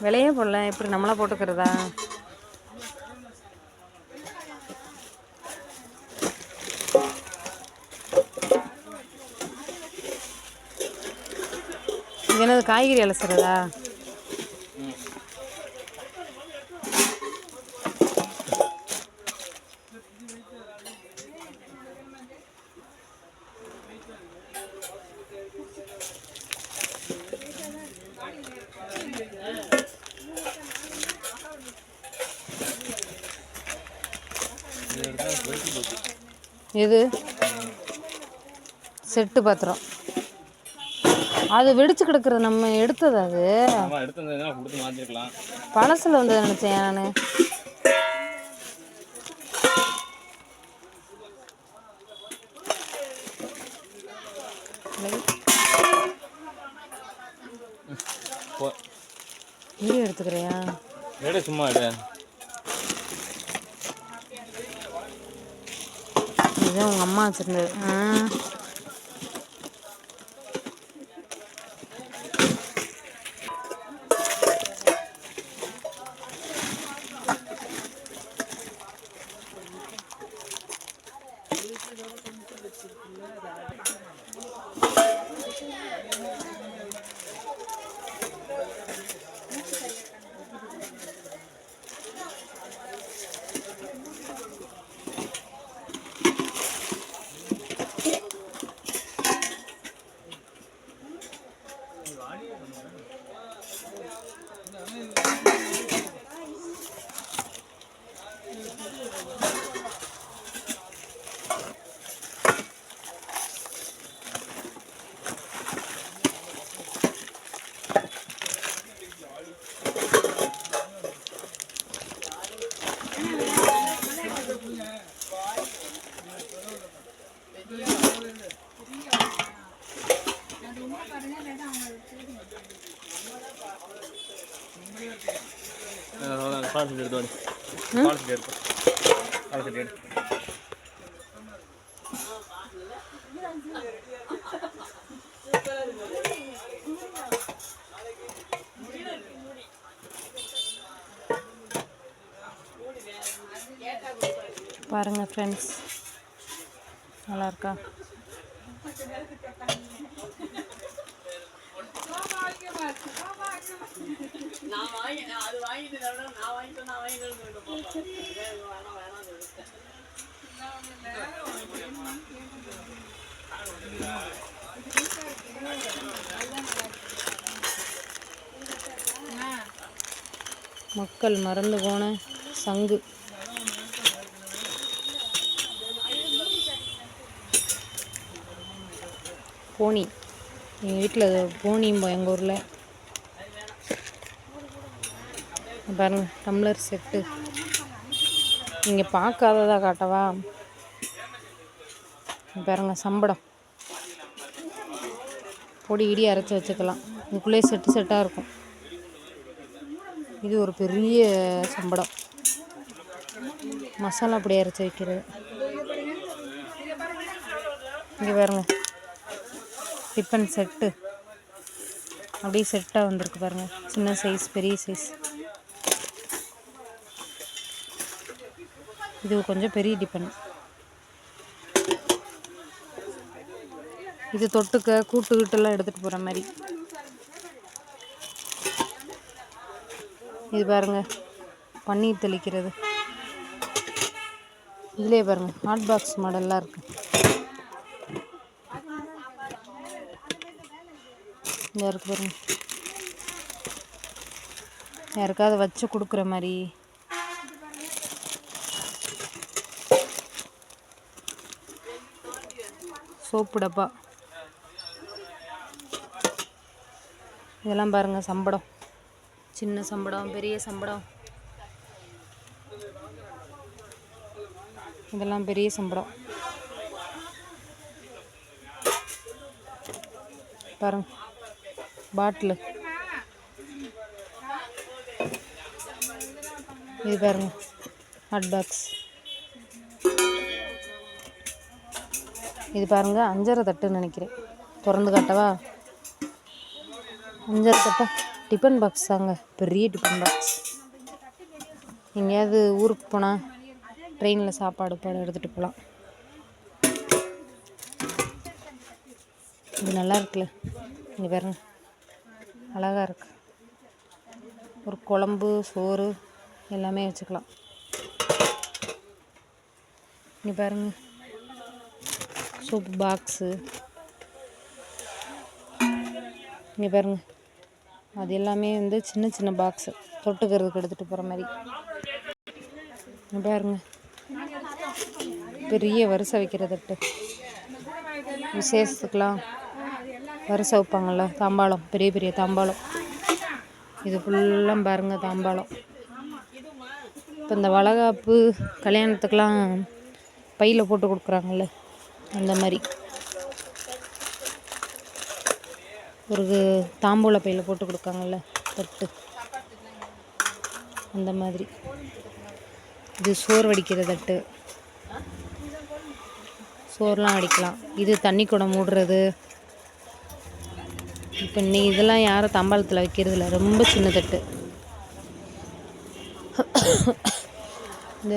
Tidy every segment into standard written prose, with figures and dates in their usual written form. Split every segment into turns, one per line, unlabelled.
விலையே போடல, எப்படி நம்மளா போட்டுக்கிறதா? இது என்னது, காய்கறி அலசுறதா? எது செட்டு பாத்திரம்? அது வெடிச்சு கிடக்குறது, நம்ம எடுத்தது அது. பழசுல வந்து நினைச்சேன் நானு. வீடியோ எடுத்துக்கிறியா?
எடு, சும்மா எடு.
இதுதான் உங்க அம்மா வச்சிருந்தது. பாருங்க ஃப்ரெண்ட்ஸ், நல்லா இருக்கா? மக்கள் மறந்து போன சங்கு. போனி, எங்கள் வீட்டில் போனியும் எங்கள் ஊரில். பாருங்க டம்ளர் செட்டு. நீங்கள் பார்க்காததா காட்டவா? பாருங்க சம்படம், பொடி இடி அரைச்சி வச்சுக்கலாம். இதுக்குள்ளே செட்டு செட்டாக இருக்கும். இது ஒரு பெரிய சம்படம், மசாலா பொடி அரைச்சி வைக்கிறது. இங்கே பாருங்க டிஃபன் செட்டு, அப்படியே செட்டாக வந்திருக்கு பாருங்க. சின்ன சைஸ், பெரிய சைஸ். இது கொஞ்சம் பெரிய டிஃபன். இது தொட்டுக்க கூட்டுக்கிட்டெல்லாம் எடுத்துகிட்டு போகிற மாதிரி. இது பாருங்க பன்னீர் தெளிக்கிறது. இதுலேயே பாருங்க ஹாட் பாக்ஸ் மாடல்லாம் இருக்குது. இந்த இருக்கு பாருங்க, யாருக்காவது வச்சு கொடுக்குற மாதிரி. சோப்பு டப்பா. இதெல்லாம் பாருங்க சம்படம், சின்ன சம்படம், பெரிய சம்படம். இதெல்லாம் பெரிய சம்படம். பாருங்க பாட்டிலு. இது பாருங்க ஹாட் பாக்ஸ். இது பாருங்க அஞ்சரை தட்டுன்னு நினைக்கிறேன். திறந்து காட்டவா? அஞ்சரை தட்டா? டிஃபன் பாக்ஸ் தாங்க, பெரிய டிஃபன் பாக்ஸ். எங்கேயாவது ஊருக்கு போனால் ட்ரெயினில் சாப்பாடு எடுத்துகிட்டு போகலாம். இது நல்லா இருக்குல்ல, இங்கே பாருங்க, அழகாக இருக்கு. ஒரு குழம்பு, சோறு எல்லாமே வச்சுக்கலாம். இங்கே பாருங்க, சூப் பாக்ஸு. இங்கே பாருங்க, அது எல்லாமே சின்ன சின்ன பாக்ஸு தொட்டுக்கிறதுக்கு எடுத்துகிட்டு போகிற மாதிரி. இங்கே பாருங்க, பெரிய வரிசை வைக்கிற தட்டு, விசேஷத்துக்கெலாம் வரிசை வைப்பாங்கள்ல, தாம்பாளம், பெரிய பெரிய தாம்பாளம். இது ஃபுல்லாக பாருங்க தாம்பாளம். இப்போ இந்த வளைகாப்பு கல்யாணத்துக்கெலாம் பையில் போட்டு கொடுக்குறாங்கல்ல, அந்த மாதிரி ஒரு தாம்பூல பையில் போட்டு கொடுக்காங்கல்ல தட்டு, அந்த மாதிரி. இது சோறு வடிக்கிற தட்டு, சோறுலாம் வடிக்கலாம். இது தண்ணி குடம் மூடுறது. இப்போ இதெல்லாம் யாரும் தாம்பாளத்தில் வைக்கிறதில்ல, ரொம்ப சின்ன தட்டு.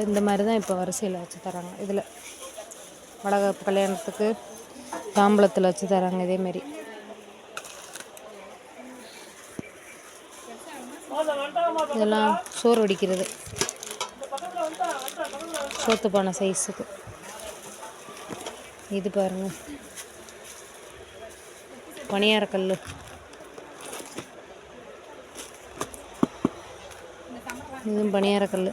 இந்த மாதிரி தான் இப்போ வரிசையில் வச்சு தராங்க. இதில் வளைகாப்பு கல்யாணத்துக்கு தாம்பளத்தில் வச்சு தராங்க. இதேமாரி இதெல்லாம் சோறு வடிக்கிறது, சோத்துப்பானை சைஸுக்கு. இது பாருங்க, பணியாரக்கல். இதுவும் பணியாரக்கல்.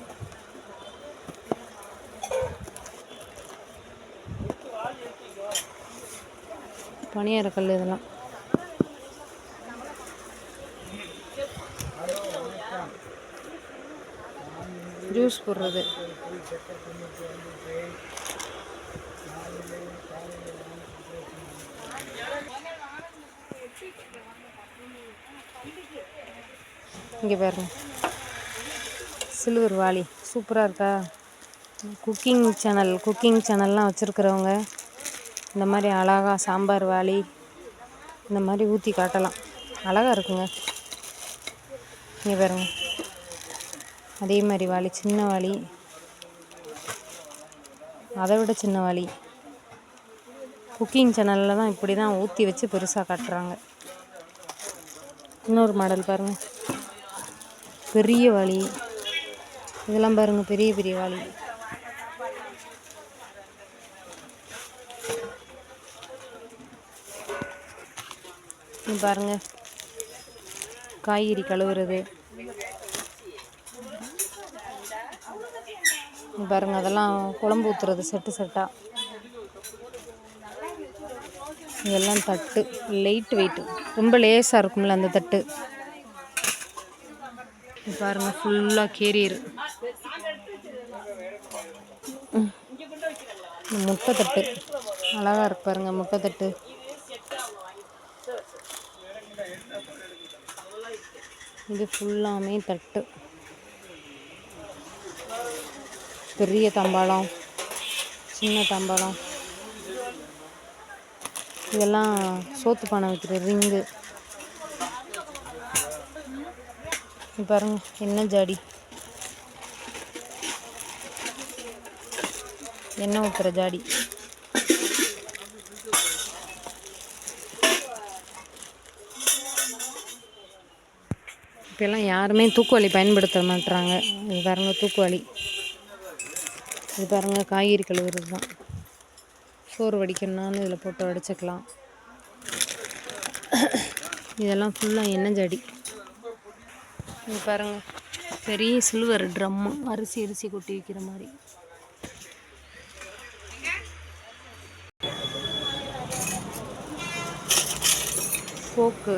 பணியாரக்கல் இதெல்லாம். ஜூஸ் போடுறது. இங்கே பாருங்க, சில்வர் வாளி சூப்பராக இருக்கா. குக்கிங் சேனல்லாம் வச்சுருக்கிறவங்க இந்த மாதிரி அழகாக சாம்பார் வாளி இந்த மாதிரி ஊற்றி காட்டலாம். அழகாக இருக்குங்க. இங்கே பாருங்க, அதே மாதிரி வாளி, சின்ன வாளி, அதை விட சின்ன வாளி. குக்கிங் சேனலில் தான் இப்படி தான் ஊற்றி வச்சு பெருசாக காட்டுறாங்க. இன்னொரு மாடல் பாருங்கள், பெரிய வாளி. இதெல்லாம் பாருங்கள், பெரிய பெரிய வாளி. பாருங்க, காய்கறி கழுவுறது. பாருங்க, அதெல்லாம் குழம்பு ஊற்றுறது செட்டாக. இதெல்லாம் தட்டு, லைட் வெயிட்டு, ரொம்ப லேசாக இருக்கும்ல அந்த தட்டு. பாருங்க, ஃபுல்லாக கேரியர். முட்டை தட்டு அழகாக இருக்கு பாருங்க, முட்டை தட்டு. இது ஃபுல்லாமே தட்டு. பெரிய தாம்பாளம், சின்ன தாம்பாளம். இதெல்லாம் சோத்து பானை வைக்கிற ரிங்கு. பாருங்க, எண்ணெய் ஜாடி, எண்ணெய் ஊற்றுற ஜாடி. இப்போல்லாம் யாருமே தூக்குவாளி பயன்படுத்த மாட்டுறாங்க. இது பாருங்க, தூக்குவாளி. இது பாருங்க, காய்கறி கழுவுறது தான். சோறு வடிக்கணும்னாலும் இதில் போட்டு வடிச்சுக்கலாம். இதெல்லாம் ஃபுல்லாக எண்ணெய் ஜாடி. இது பாருங்க, பெரிய சில்வர் ட்ரம்மு, அரிசி கொட்டி வைக்கிற மாதிரி. போக்கு.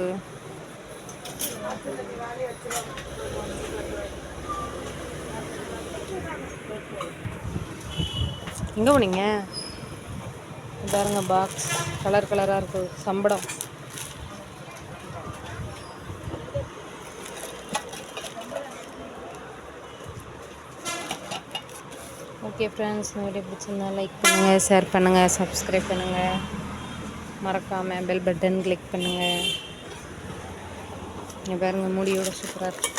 எங்கே போனீங்க? பாருங்க, பாக்ஸ் கலர் கலராக இருக்குது. சம்படம். ஓகே ஃப்ரெண்ட்ஸ், இந்த வீடியோ பிடிச்சிருந்தா லைக் பண்ணுங்கள், ஷேர் பண்ணுங்கள், சப்ஸ்கிரைப் பண்ணுங்கள். மறக்காமல் பெல் பட்டன் கிளிக் பண்ணுங்கள். இங்கே பாருங்க முடியோட சூப்பராக இருக்கு.